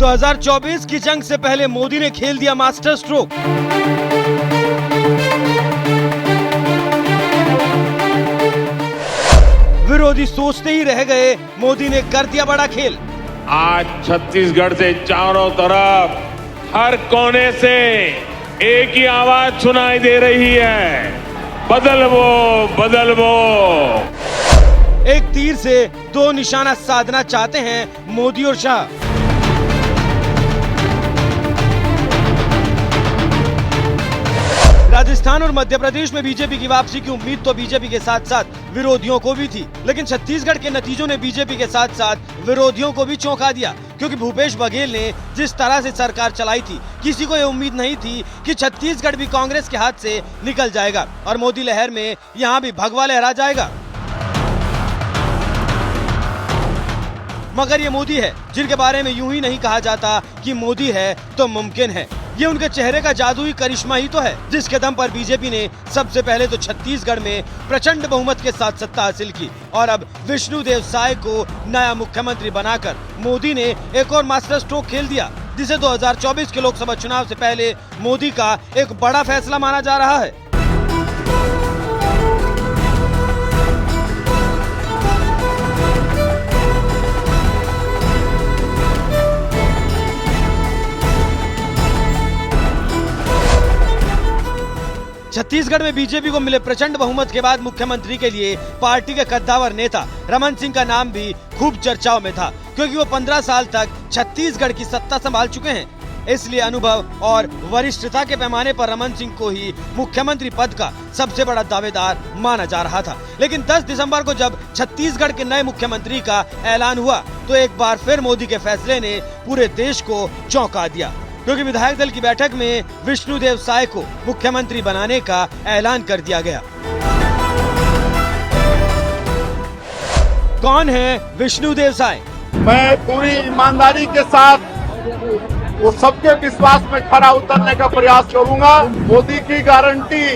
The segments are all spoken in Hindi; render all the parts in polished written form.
2024 की जंग से पहले मोदी ने खेल दिया मास्टर स्ट्रोक। विरोधी सोचते ही रह गए, मोदी ने कर दिया बड़ा खेल। आज छत्तीसगढ़ से चारों तरफ हर कोने से एक ही आवाज सुनाई दे रही है, बदलवो बदलवो। एक तीर से दो निशाना साधना चाहते हैं मोदी और शाह। राजस्थान और मध्य प्रदेश में बीजेपी की वापसी की उम्मीद तो बीजेपी के साथ साथ विरोधियों को भी थी, लेकिन छत्तीसगढ़ के नतीजों ने बीजेपी के साथ साथ विरोधियों को भी चौंका दिया, क्योंकि भूपेश बघेल ने जिस तरह से सरकार चलाई थी, किसी को ये उम्मीद नहीं थी कि छत्तीसगढ़ भी कांग्रेस के हाथ से निकल जाएगा और मोदी लहर में यहाँ भी भगवा लहरा जाएगा। मगर ये मोदी है जिनके बारे में यूं ही नहीं कहा जाता कि मोदी है तो मुमकिन है। ये उनके चेहरे का जादुई करिश्मा ही तो है, जिसके दम पर बीजेपी ने सबसे पहले तो छत्तीसगढ़ में प्रचंड बहुमत के साथ सत्ता हासिल की और अब विष्णुदेव साय को नया मुख्यमंत्री बनाकर मोदी ने एक और मास्टर स्ट्रोक खेल दिया, जिसे 2024 के लोकसभा चुनाव से पहले मोदी का एक बड़ा फैसला माना जा रहा है। छत्तीसगढ़ में बीजेपी को मिले प्रचंड बहुमत के बाद मुख्यमंत्री के लिए पार्टी के कद्दावर नेता रमन सिंह का नाम भी खूब चर्चाओं में था, क्योंकि वो 15 साल तक छत्तीसगढ़ की सत्ता संभाल चुके हैं। इसलिए अनुभव और वरिष्ठता के पैमाने पर रमन सिंह को ही मुख्यमंत्री पद का सबसे बड़ा दावेदार माना जा रहा था। लेकिन 10 दिसंबर को जब छत्तीसगढ़ के नए मुख्यमंत्री का ऐलान हुआ तो एक बार फिर मोदी के फैसले ने पूरे देश को चौंका दिया, क्योंकि विधायक दल की बैठक में विष्णुदेव साय को मुख्यमंत्री बनाने का ऐलान कर दिया गया। कौन है विष्णुदेव साय? मैं पूरी ईमानदारी के साथ वो सबके विश्वास में खरा उतरने का प्रयास करूंगा। मोदी की गारंटी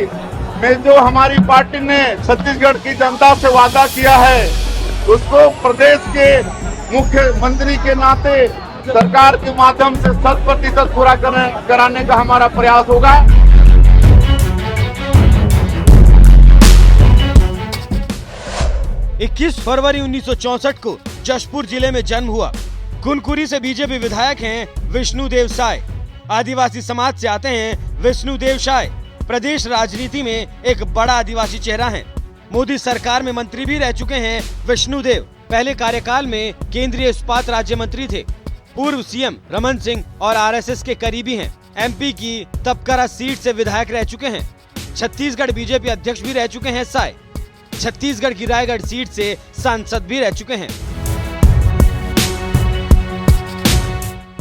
में जो हमारी पार्टी ने छत्तीसगढ़ की जनता से वादा किया है, उसको प्रदेश के मुख्यमंत्री के नाते सरकार के माध्यम से 100% पूरा कराने का हमारा प्रयास होगा। 21 फरवरी 1964 को जशपुर जिले में जन्म हुआ। कुनकुरी से बीजेपी विधायक हैं विष्णुदेव साय। आदिवासी समाज से आते हैं विष्णुदेव साय। प्रदेश राजनीति में एक बड़ा आदिवासी चेहरा है। मोदी सरकार में मंत्री भी रह चुके हैं विष्णुदेव। पहले कार्यकाल में केंद्रीय इस्पात राज्य मंत्री थे। पूर्व सीएम रमन सिंह और आरएसएस के करीबी हैं। एमपी की तपकरा सीट से विधायक रह चुके हैं। छत्तीसगढ़ बीजेपी अध्यक्ष भी रह चुके हैं साय। छत्तीसगढ़ की रायगढ़ सीट से सांसद भी रह चुके हैं।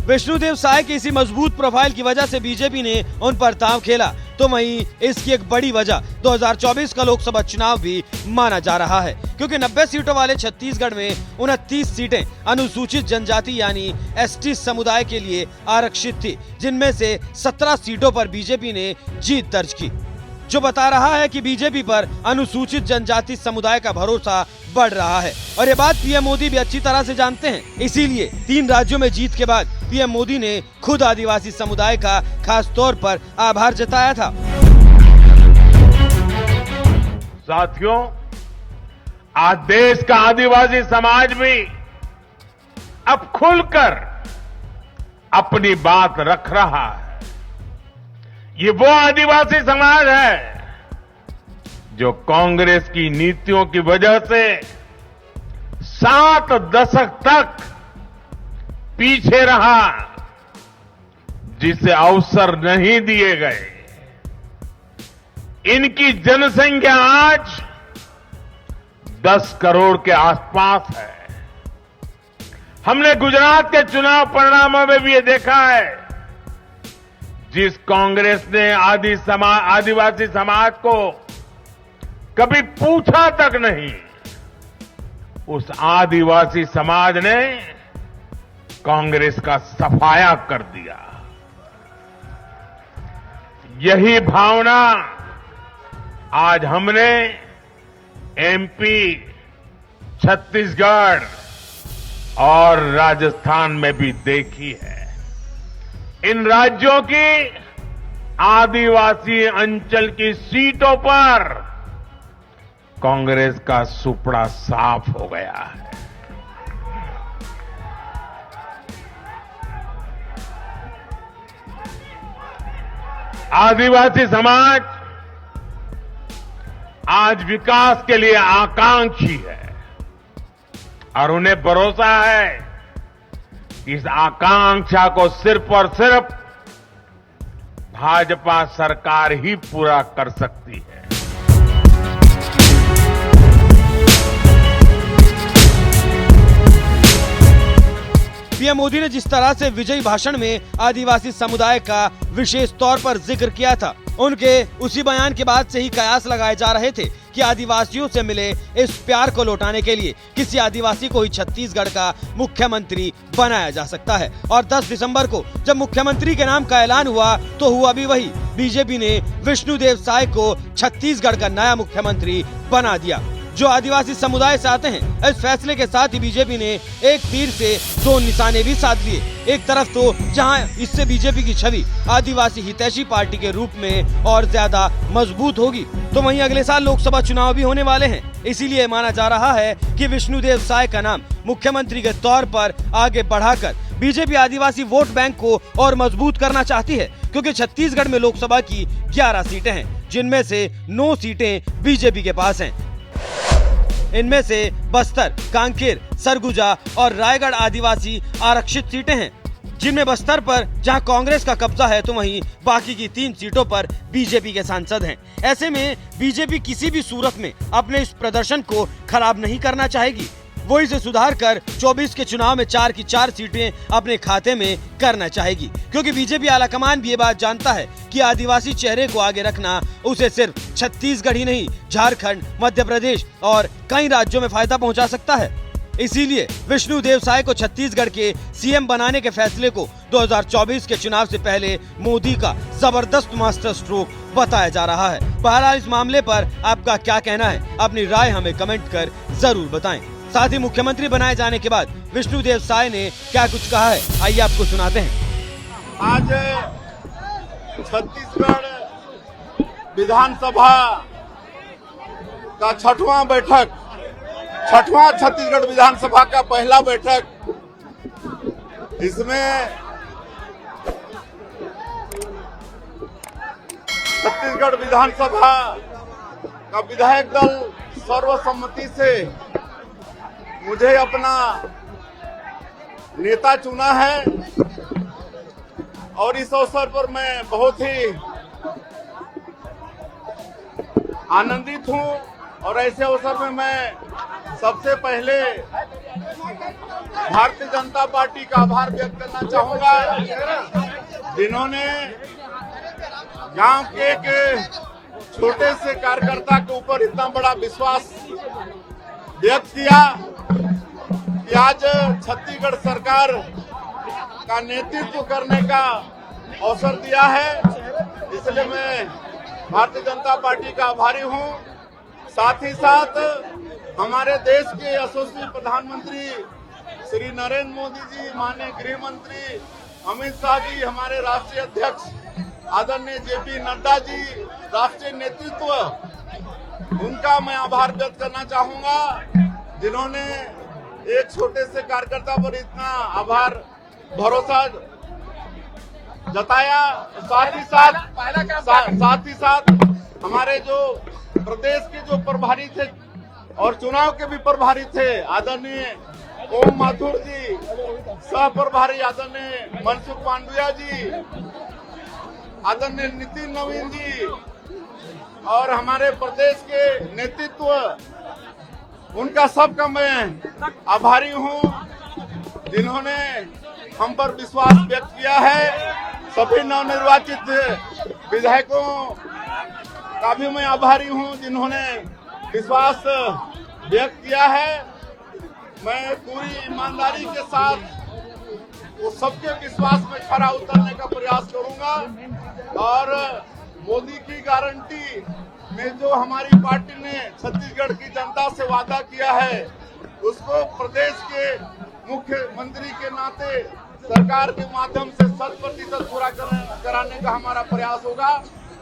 विष्णुदेव साय की इसी मजबूत प्रोफाइल की वजह से बीजेपी ने उन पर दांव खेला, तो वहीं इसकी एक बड़ी वजह 2024 का लोकसभा चुनाव भी माना जा रहा है, क्योंकि 90 सीटों वाले छत्तीसगढ़ में 29 सीटें अनुसूचित जनजाति यानी एसटी समुदाय के लिए आरक्षित थी, जिनमें से 17 सीटों पर बीजेपी ने जीत दर्ज की, जो बता रहा है कि बीजेपी पर अनुसूचित जनजाति समुदाय का भरोसा बढ़ रहा है। और ये बात पीएम मोदी भी अच्छी तरह से जानते हैं। इसीलिए 3 राज्यों में जीत के बाद पीएम मोदी ने खुद आदिवासी समुदाय का खास तौर पर आभार जताया था। साथियों, आज देश का आदिवासी समाज भी अब खुलकर अपनी बात रख रहा है। ये वो आदिवासी समाज है जो कांग्रेस की नीतियों की वजह से 7 दशक तक पीछे रहा, जिसे अवसर नहीं दिए गए। इनकी जनसंख्या आज 10 करोड़ के आसपास है। हमने गुजरात के चुनाव परिणामों में भी ये देखा है, जिस कांग्रेस ने आदिवासी समाज को कभी पूछा तक नहीं, उस आदिवासी समाज ने कांग्रेस का सफाया कर दिया। यही भावना आज हमने एमपी, छत्तीसगढ़ और राजस्थान में भी देखी है। इन राज्यों की आदिवासी अंचल की सीटों पर कांग्रेस का सुपड़ा साफ हो गया है। आदिवासी समाज आज विकास के लिए आकांक्षी है और उन्हें भरोसा है कि इस आकांक्षा को सिर्फ और सिर्फ भाजपा सरकार ही पूरा कर सकती है। पीएम मोदी ने जिस तरह से विजयी भाषण में आदिवासी समुदाय का विशेष तौर पर जिक्र किया था, उनके उसी बयान के बाद से ही कयास लगाए जा रहे थे कि आदिवासियों से मिले इस प्यार को लौटाने के लिए किसी आदिवासी को ही छत्तीसगढ़ का मुख्यमंत्री बनाया जा सकता है। और 10 दिसंबर को जब मुख्यमंत्री के नाम का ऐलान हुआ तो हुआ भी वही। बीजेपी ने विष्णुदेव साय को छत्तीसगढ़ का नया मुख्यमंत्री बना दिया, जो आदिवासी समुदाय से आते हैं। इस फैसले के साथ ही बीजेपी ने एक तीर से 2 निशाने भी साध लिए। एक तरफ तो जहां इससे बीजेपी की छवि आदिवासी हितैषी पार्टी के रूप में और ज्यादा मजबूत होगी, तो वहीं अगले साल लोकसभा चुनाव भी होने वाले हैं। इसीलिए माना जा रहा है कि विष्णुदेव साय का नाम मुख्यमंत्री के तौर पर आगे बढ़ाकर बीजेपी आदिवासी वोट बैंक को और मजबूत करना चाहती है, क्योंकि छत्तीसगढ़ में लोकसभा की 11 सीटें हैं, जिनमें से 9 सीटें बीजेपी के पास हैं। इनमें से बस्तर, कांकेर, सरगुजा और रायगढ़ आदिवासी आरक्षित सीटें हैं, जिनमें बस्तर पर जहां कांग्रेस का कब्जा है तो वहीं बाकी की 3 सीटों पर बीजेपी के सांसद हैं। ऐसे में बीजेपी किसी भी सूरत में अपने इस प्रदर्शन को खराब नहीं करना चाहेगी। वो इसे सुधार कर 24 के चुनाव में 4 की 4 सीटें अपने खाते में करना चाहेगी, क्योंकि बीजेपी आलाकमान भी ये बात जानता है कि आदिवासी चेहरे को आगे रखना उसे सिर्फ छत्तीसगढ़ ही नहीं, झारखंड, मध्य प्रदेश और कई राज्यों में फायदा पहुंचा सकता है। इसीलिए विष्णुदेव साय को छत्तीसगढ़ के सीएम बनाने के फैसले को 2024 के चुनाव से पहले मोदी का जबरदस्त मास्टर स्ट्रोक बताया जा रहा है। बहरहाल इस मामले पर आपका क्या कहना है, अपनी राय हमें कमेंट कर जरूर बताएं। साथ ही मुख्यमंत्री बनाए जाने के बाद विष्णुदेव साय ने क्या कुछ कहा है, आइए आपको सुनाते हैं। आज छत्तीसगढ़ विधानसभा का 6वां छत्तीसगढ़ विधानसभा का पहला बैठक, इसमें छत्तीसगढ़ विधानसभा का विधायक दल सर्वसम्मति से मुझे अपना नेता चुना है और इस अवसर पर मैं बहुत ही आनंदित हूं। और ऐसे अवसर में मैं सबसे पहले भारतीय जनता पार्टी का आभार व्यक्त करना चाहूंगा, जिन्होंने गांव के एक छोटे से कार्यकर्ता के ऊपर इतना बड़ा विश्वास व्यक्त किया कि आज छत्तीसगढ़ सरकार का नेतृत्व करने का अवसर दिया है। इसलिए मैं भारतीय जनता पार्टी का आभारी हूं। साथ ही साथ हमारे देश के यशस्वी प्रधानमंत्री श्री नरेंद्र मोदी जी, माननीय गृह मंत्री अमित शाह जी, हमारे राष्ट्रीय अध्यक्ष आदरणीय जेपी नड्डा जी, राष्ट्रीय नेतृत्व, उनका मैं आभार व्यक्त करना चाहूंगा, जिन्होंने एक छोटे से कार्यकर्ता पर इतना भरोसा जताया। साथ ही साथ हमारे जो प्रदेश के जो प्रभारी थे और चुनाव के भी प्रभारी थे, आदरणीय ओम माथुर जी, सह प्रभारी आदरणीय मनसुख मांडविया जी, आदरणीय नितिन नवीन जी और हमारे प्रदेश के नेतृत्व, उनका सबका मैं आभारी हूं, जिन्होंने हम पर विश्वास व्यक्त किया है। सभी नवनिर्वाचित विधायकों का भी मैं आभारी हूं, जिन्होंने विश्वास व्यक्त किया है। मैं पूरी ईमानदारी के साथ वो सबके विश्वास में खरा उतरने का प्रयास करूंगा और मोदी की गारंटी में जो हमारी पार्टी ने छत्तीसगढ़ की जनता से वादा किया है, उसको प्रदेश के मुख्यमंत्री के नाते सरकार के माध्यम से 100% पूरा कराने का हमारा प्रयास होगा।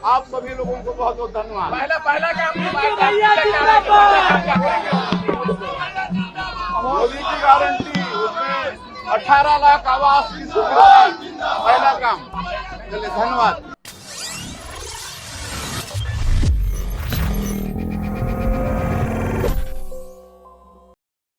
आप सभी लोगों को बहुत बहुत धन्यवाद। पहला काम मोदी की गारंटी, उसमें 18 लाख आवास की सुविधा, पहला काम। चलिए, धन्यवाद।